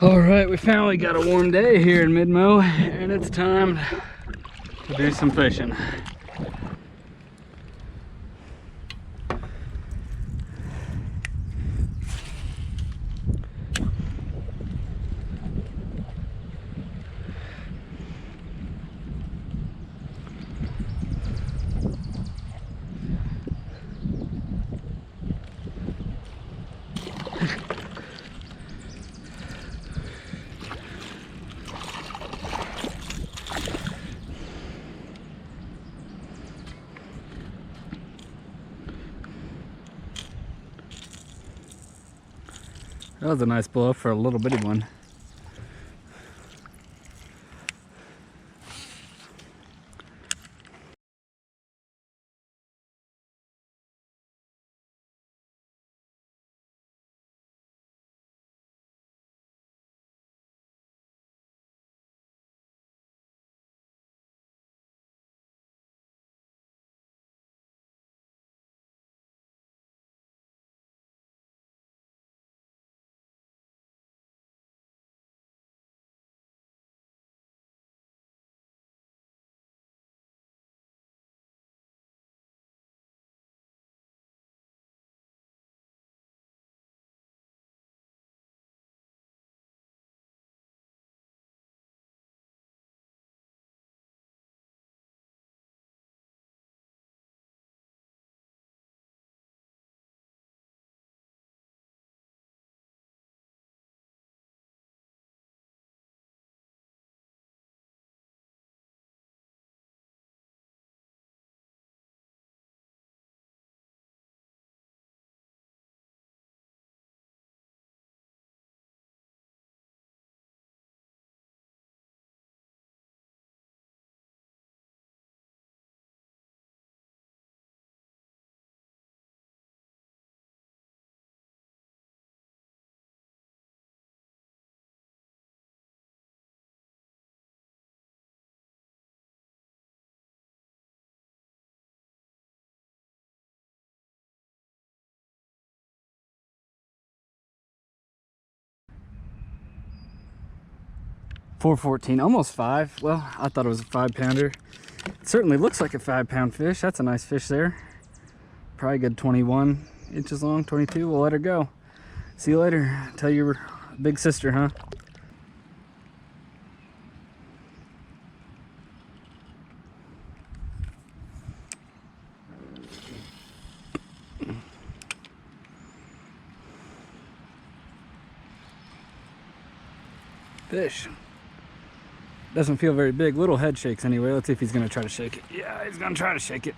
All right, we finally got a warm day here in Midmo, and it's time to do some fishing. That was a nice blow for a little bitty one. $4.14, almost 5. Well, I thought it was a 5-pounder. It certainly looks like a 5-pound fish. That's a nice fish there. Probably good 21 inches long, 22. We'll let her go. See you later. Tell your big sister, huh? Fish. Doesn't feel very big. Little head shakes anyway. Let's see if he's gonna try to shake it. Yeah, he's gonna try to shake it.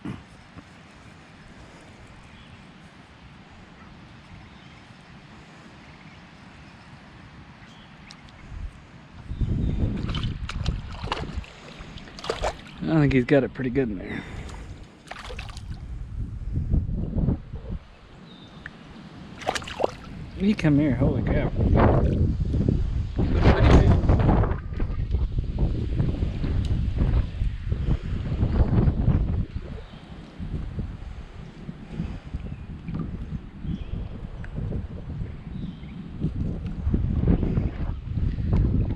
I think he's got it pretty good in there. You come here, holy cow.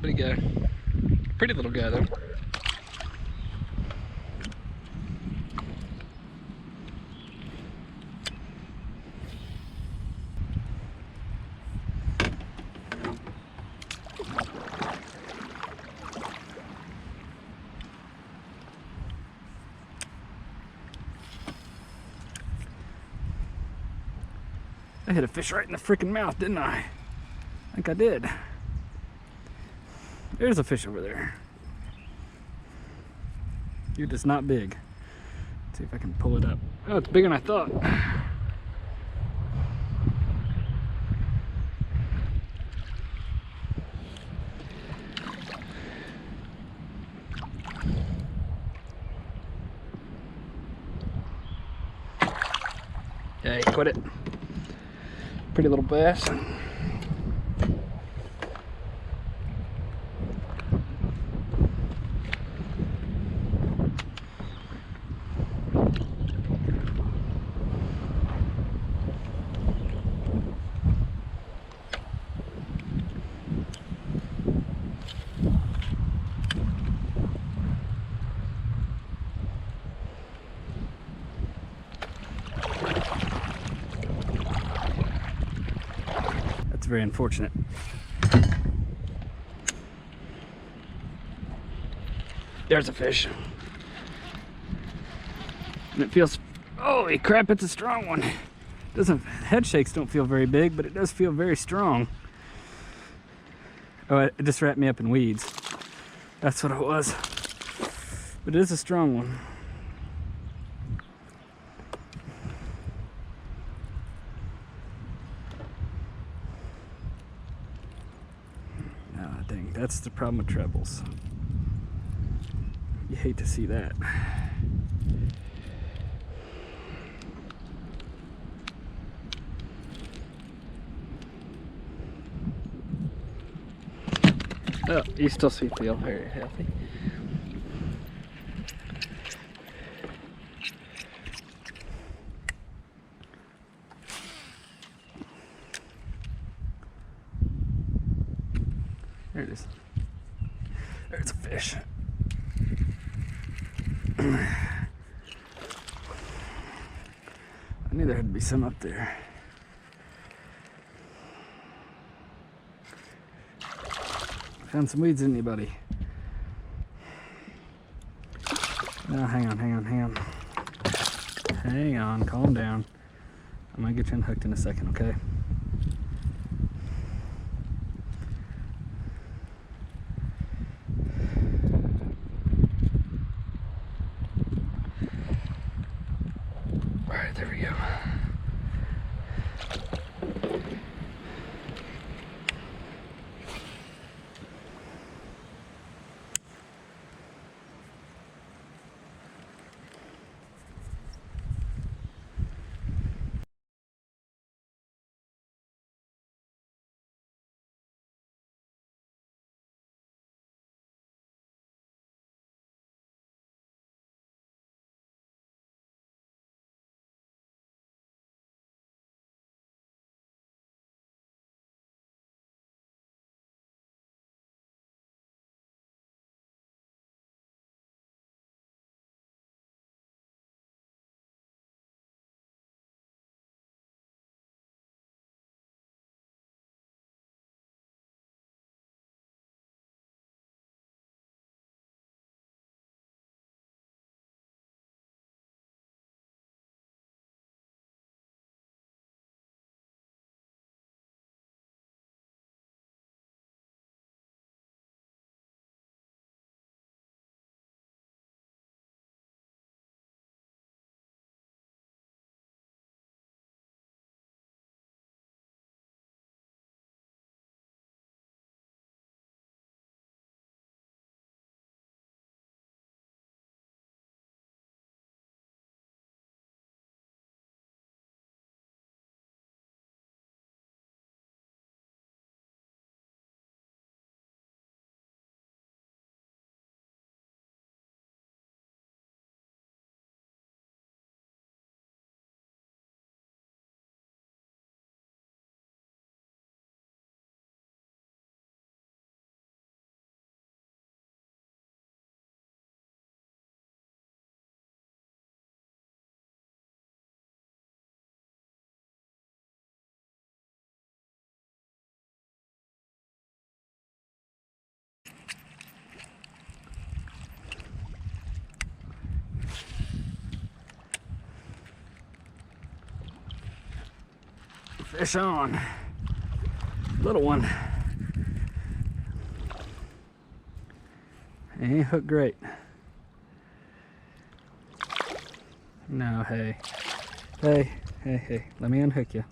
Pretty guy. Pretty little guy though. I hit a fish right in the freaking mouth, didn't I? I think I did. There's a fish over there. You're just not big. Let's see if I can pull it up. Oh, it's bigger than I thought. Yeah, quit it. Pretty little bass. very unfortunate. There's a fish. And it feels, holy crap, it's a strong one. Head shakes don't feel very big, but it does feel very strong. Oh, it just wrapped me up in weeds. That's what it was. But it is a strong one. Ah, dang, that's the problem with trebles. You hate to see that. Oh, you still feel very healthy. There it is. There's a fish. I knew there had to be some up there. Found some weeds, didn't you, buddy? Oh, hang on. Hang on, calm down. I'm gonna get you unhooked in a second, okay? All right, there we go. Fish on. Little one. Ain't hooked great. No, hey. Hey. Let me unhook you.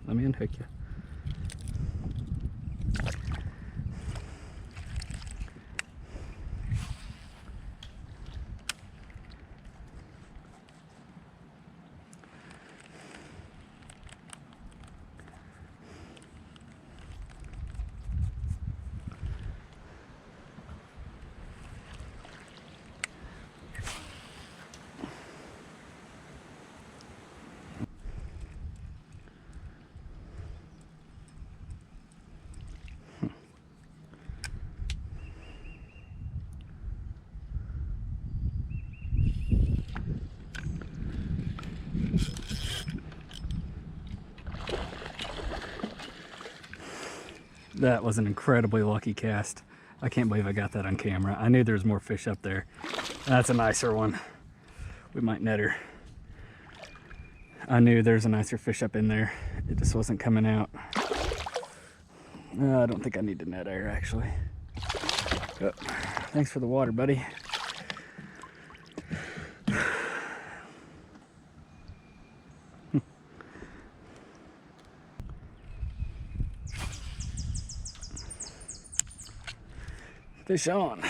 That was an incredibly lucky cast. I can't believe I got that on camera. I knew there was more fish up there. That's a nicer one. We might net her. I knew there's a nicer fish up in there. It just wasn't coming out. I don't think I need to net her, actually. Oh, thanks for the water, buddy. Fish on.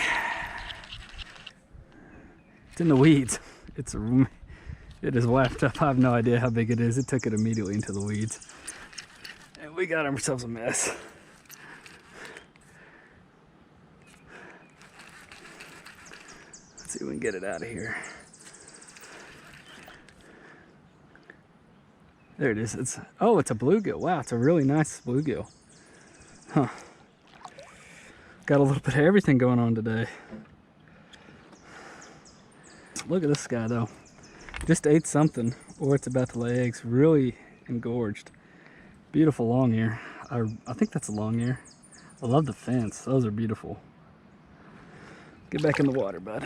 It's in the weeds. It is wrapped up. I have no idea how big it is. It took it immediately into the weeds. And we got ourselves a mess. Let's see if we can get it out of here. There it is. It's a bluegill. Wow, it's a really nice bluegill. Huh. Got a little bit of everything going on today. Look at this guy though. Just ate something, or it's about to lay eggs. Really engorged. Beautiful long ear. I think that's a long ear. I love the fins. Those are beautiful. Get back in the water, bud.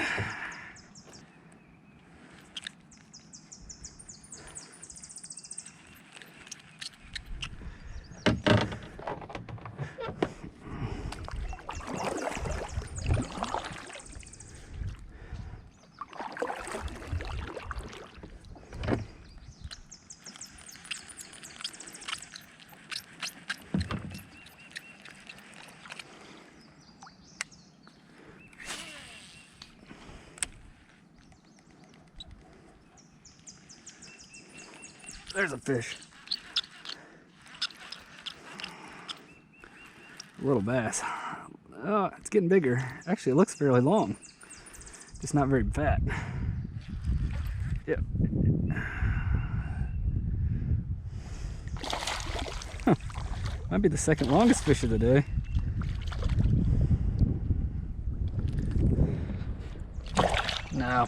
There's a fish. A little bass. Oh, it's getting bigger. Actually, it looks fairly long. Just not very fat. Yep. Huh. Might be the second longest fish of the day. No.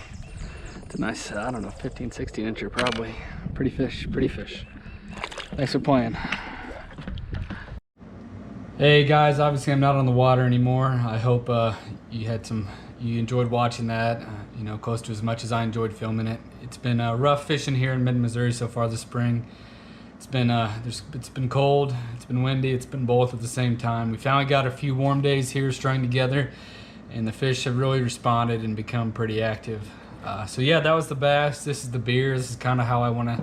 It's a nice, I don't know, 15, 16 incher probably. Pretty fish, pretty fish. Thanks for playing. Hey guys, obviously I'm not on the water anymore. I hope you enjoyed watching that. You know, close to as much as I enjoyed filming it. It's been rough fishing here in mid-Missouri so far this spring. It's been cold, it's been windy, it's been both at the same time. We finally got a few warm days here strung together, and the fish have really responded and become pretty active. So yeah, that was the bass. This is the beer. This is kind of how I want to,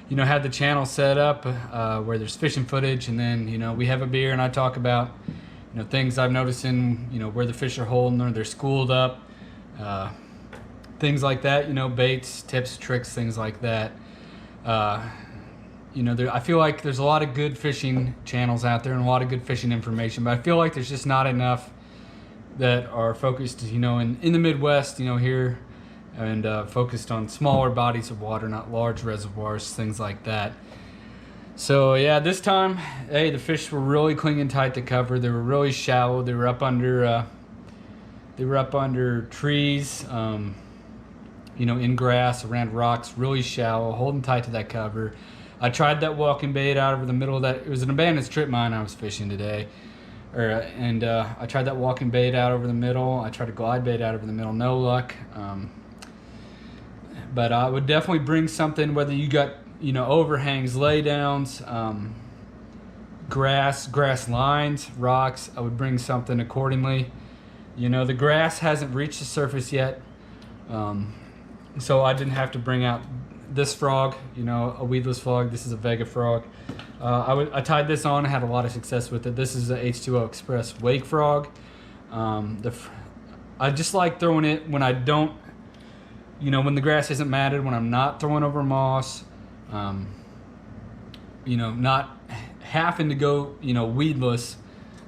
you know, have the channel set up, where there's fishing footage, and then, you know, we have a beer and I talk about, you know, things I've noticed in, you know, where the fish are holding or they're schooled up, things like that, you know, baits, tips, tricks, things like that. You know, I feel like there's a lot of good fishing channels out there and a lot of good fishing information, but I feel like there's just not enough that are focused, you know, in the Midwest, you know, here, and focused on smaller bodies of water, not large reservoirs, things like that. So yeah, this time, hey, the fish were really clinging tight to cover. They were really shallow. They were up under trees, you know, in grass, around rocks, really shallow, holding tight to that cover. I tried that walking bait out over the middle of that. It was an abandoned strip mine I was fishing today. I tried that walking bait out over the middle. I tried a glide bait out over the middle, no luck. But I would definitely bring something, whether you got, you know, overhangs, laydowns, grass lines, rocks. I would bring something accordingly. You know, the grass hasn't reached the surface yet, so I didn't have to bring out this frog, you know, a weedless frog. This is a Vega frog. I tied this on. I had a lot of success with it. This is a H2O Express wake frog. I just like throwing it when I don't, you know, when the grass isn't matted, when I'm not throwing over moss, you know, not having to go, you know, weedless.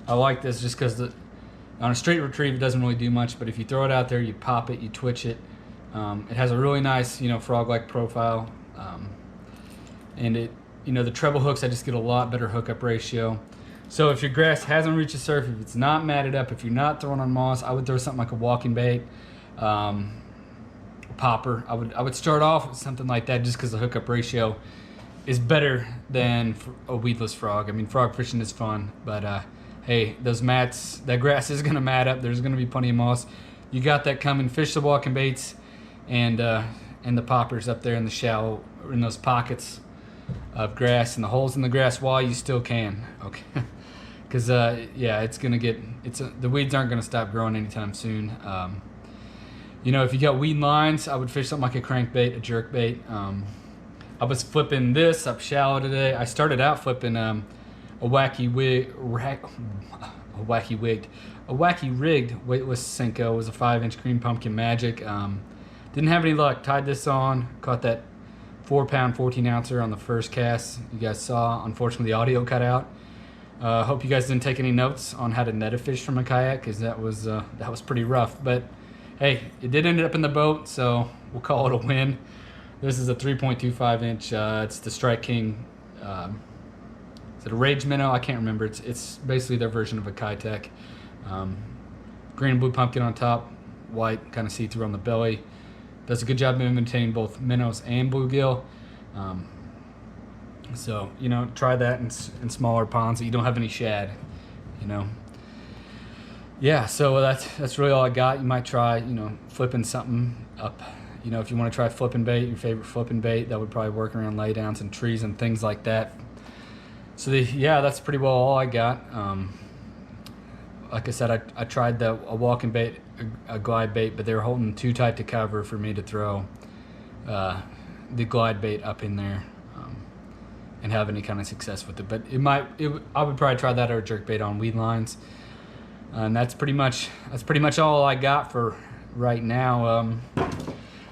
I like this just because on a straight retrieve it doesn't really do much, but if you throw it out there, you pop it, you twitch it. It has a really nice, you know, frog-like profile, and it, you know, the treble hooks, I just get a lot better hookup ratio. So if your grass hasn't reached the surface, if it's not matted up, if you're not throwing on moss, I would throw something like a walking bait, popper. I would start off with something like that just because the hookup ratio is better than a weedless frog. I mean, frog fishing is fun, but hey, those mats, that grass is gonna mat up. There's gonna be plenty of moss. You got that coming. Fish the walking baits and the poppers up there in the shallow, in those pockets of grass and the holes in the grass while you still can. Okay. Because yeah, it's gonna get, the weeds aren't gonna stop growing anytime soon. You know, if you got weed lines, I would fish something like a crankbait, a jerkbait. I was flipping this up shallow today. I started out flipping a wacky rigged weightless Senko. It was a 5-inch green pumpkin magic. Didn't have any luck. Tied this on, caught that 4-pound 14-ouncer on the first cast. You guys saw. Unfortunately, the audio cut out. Hope you guys didn't take any notes on how to net a fish from a kayak, because that was pretty rough. But hey, it did end up in the boat, so we'll call it a win. This is a 3.25 inch. It's the Strike King. Is it a Rage Minnow? I can't remember. It's basically their version of a Kitech. Green and blue pumpkin on top, white kind of see-through on the belly. Does a good job of maintaining both minnows and bluegill. So, you know, try that in smaller ponds that you don't have any shad, you know. Yeah, so that's really all I got. You might try, you know, flipping something up. You know, if you want to try flipping bait, your favorite flipping bait, that would probably work around laydowns and trees and things like that. So yeah, that's pretty well all I got. Like I said, I tried a walking bait, a glide bait, but they were holding too tight to cover for me to throw the glide bait up in there and have any kind of success with it. But I would probably try that or a jerk bait on weed lines. And that's pretty much all I got for right now.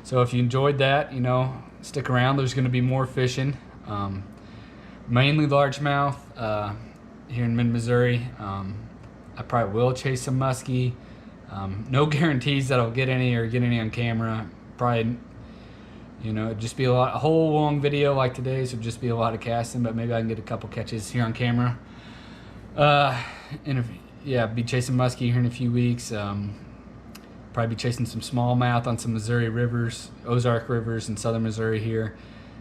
So if you enjoyed that, you know, stick around. There's going to be more fishing, mainly largemouth here in mid-Missouri. I probably will chase some muskie. No guarantees that I'll get any on camera. Probably, you know, it'd just be a whole long video like today's would just be a lot of casting, but maybe I can get a couple catches here on camera. Yeah, be chasing muskie here in a few weeks. Probably be chasing some smallmouth on some Missouri rivers, Ozark rivers in southern Missouri here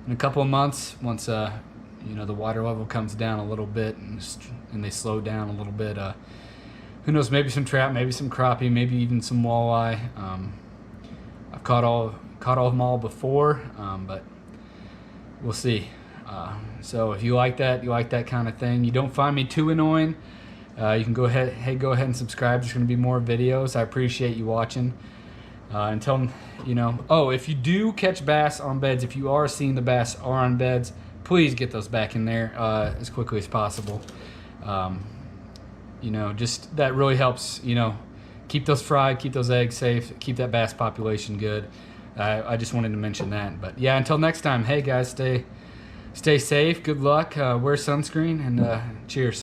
in a couple of months. Once you know, the water level comes down a little bit and they slow down a little bit. Who knows? Maybe some trout, maybe some crappie, maybe even some walleye. I've caught all of them all before, but we'll see. So if you like that kind of thing, you don't find me too annoying. You can go ahead and subscribe. There's going to be more videos. I appreciate you watching. Until, you know, oh, if you do catch bass on beds, if you are seeing the bass are on beds, please get those back in there as quickly as possible. You know, just that really helps, you know, keep those fried, keep those eggs safe, keep that bass population good. I just wanted to mention that. But yeah, until next time, hey guys, stay safe, good luck, wear sunscreen, and cheers.